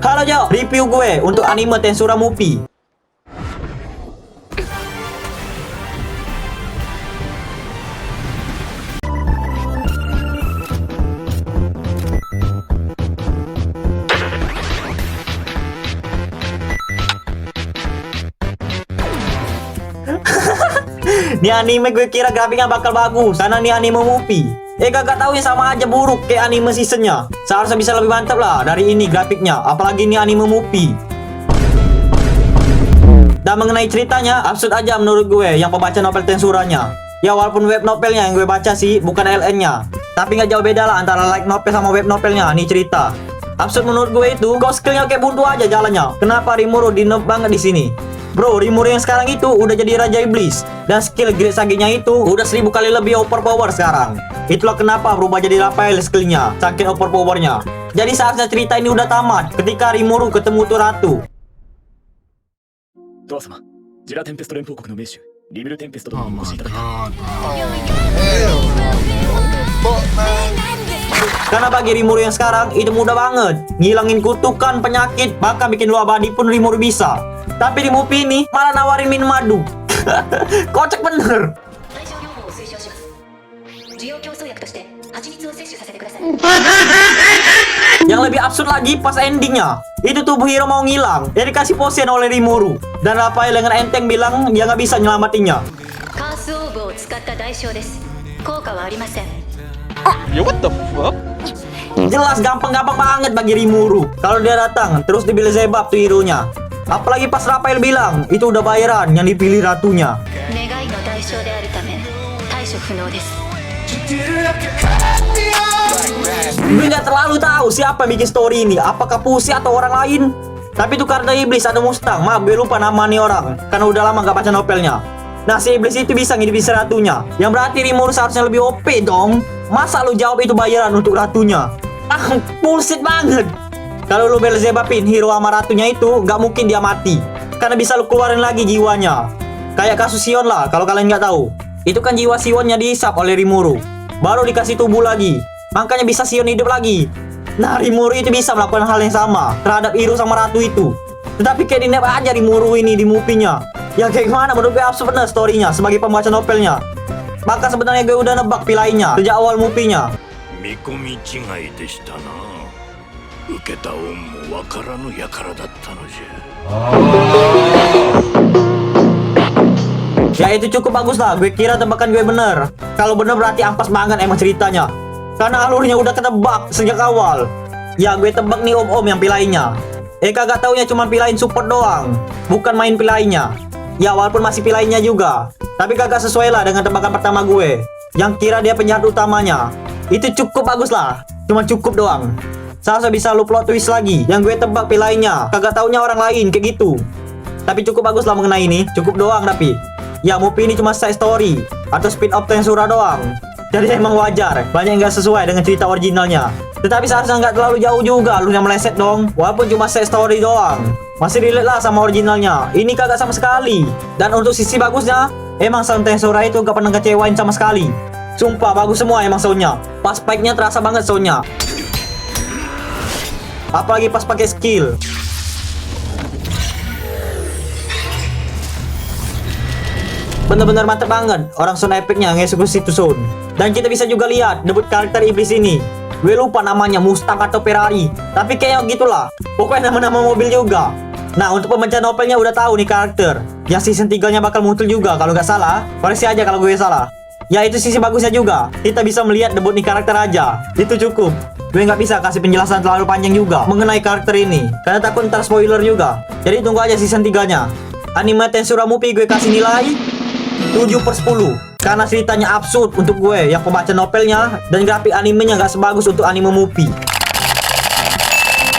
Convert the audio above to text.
Halo Jo, review gue untuk anime Tensura Movie. Ini anime gue kira grafiknya bakal bagus, karena ini anime movie. Kagak tahu ya, sama aja buruk kayak anime seasonnya. Seharusnya bisa lebih mantap lah dari ini grafiknya, apalagi ini anime movie. Dan mengenai ceritanya, absurd aja menurut gue yang pembaca novel Tensuranya. Ya walaupun web novelnya yang gue baca sih, bukan LN-nya. Tapi nggak jauh beda lah antara light novel sama web novelnya, nih cerita. Absurd menurut gue itu, kok skillnya kayak buntu aja jalannya. Kenapa Rimuru di-nerf banget di sini? Bro, Rimuru yang sekarang itu udah jadi Raja Iblis. Dan skill Great Sage-nya itu udah 1000 kali lebih overpower sekarang. Itulah kenapa berubah jadi Raphael skillnya, saking overpowernya. Jadi saatnya cerita ini udah tamat ketika Rimuru ketemu tuh ratu. ドア様、ジラテンペスト連邦国の名手リベルテンペスト殿にお越しいただいた。 Karena bagi Rimuru yang sekarang itu mudah banget, ngilangin kutukan, penyakit, bahkan bikin lu abadi pun Rimuru bisa. Tapi di movie ini malah nawarin minum madu. Kocak bener. Yang lebih absurd lagi pas endingnya, itu tubuh hero mau ngilang, dia dikasih potion oleh Rimuru. Dan Raphael dengan enteng bilang dia nggak bisa nyelamatinnya. Ya what the fuck? Jelas gampang-gampang banget bagi Rimuru kalau dia datang terus dipilih Zebab tuh hero-nya. Apalagi pas Raphael bilang itu udah bayaran yang dipilih ratunya. Gue nggak terlalu tahu siapa yang bikin story ini, apakah Pusi atau orang lain. Tapi itu karena iblis ada Mustang, maaf gue lupa nama nih orang karena udah lama gak baca novelnya. Nah si iblis itu bisa ngidupin si ratunya, yang berarti Rimuru seharusnya lebih OP dong. Masa lu jawab itu bayaran untuk ratunya? Bullshit banget. Kalau lu Belzebubin hero sama ratunya itu, gak mungkin dia mati, karena bisa lu keluarin lagi jiwanya. Kayak kasus Sion lah, kalau kalian nggak tahu. Itu kan jiwa Sionnya dihisap oleh Rimuru, baru dikasih tubuh lagi, makanya bisa Sion hidup lagi. Nah Rimuru itu bisa melakukan hal yang sama terhadap Iru sama ratu itu. Tetapi kayak di-nerf aja Rimuru ini di movie-nya. Ya kayak gimana, menurut gue absurd bener story-nya sebagai pembaca novelnya. Bahkan sebenarnya gue udah nebak pilainya sejak awal movie-nya. 見込み違いでしたな。受けた恩もわからぬ輩だったのじゃ。 Ya itu cukup bagus lah, gue kira tebakan gue bener. Kalau bener berarti ampas banget emang ceritanya, karena alurnya udah ketebak sejak awal. Ya gue tebak nih om-om yang pilainya. Kagak taunya cuma pilain support doang, bukan main pilainya. Ya walaupun masih pilainya juga, tapi kagak sesuai lah dengan tebakan pertama gue, yang kira dia penjahat utamanya. Itu cukup bagus lah, cuma cukup doang. Seharusnya bisa lu plot twist lagi, yang gue tebak pilainya, kagak taunya orang lain kayak gitu. Tapi cukup bagus lah mengenai ini, cukup doang tapi. Ya movie ini cuma side story atau spin-off Tensura doang. Jadi emang wajar, banyak yang gak sesuai dengan cerita originalnya. Tetapi seharusnya nggak terlalu jauh juga lu yang meleset dong. Walaupun cuma side story doang, masih relate lah sama originalnya. Ini kagak sama sekali. Dan untuk sisi bagusnya, emang sound Tensura itu gak pernah ngecewain sama sekali. Sumpah bagus semua emang soundnya. Pas spike-nya terasa banget soundnya. Apalagi pas pakai skill. Bener-bener mantep banget orang sound efeknya ngeksekusi itu sound. Dan kita bisa juga lihat debut karakter iblis ini. Gue lupa namanya, Mustang atau Ferrari, tapi kayaknya gitulah. Pokoknya nama-nama mobil juga. Nah untuk pembaca novelnya udah tahu nih karakter yang season 3-nya bakal muncul juga kalau nggak salah. Koreksi aja kalau gue salah. Ya itu sisi bagusnya juga, kita bisa melihat debut nih karakter aja. Itu cukup. Gue nggak bisa kasih penjelasan terlalu panjang juga mengenai karakter ini, karena takut ntar spoiler juga. Jadi tunggu aja season 3-nya. Anime Tensura Movie gue kasih nilai 7/10, karena ceritanya absurd untuk gue yang pembaca novelnya, dan grafik animenya nggak sebagus untuk anime movie.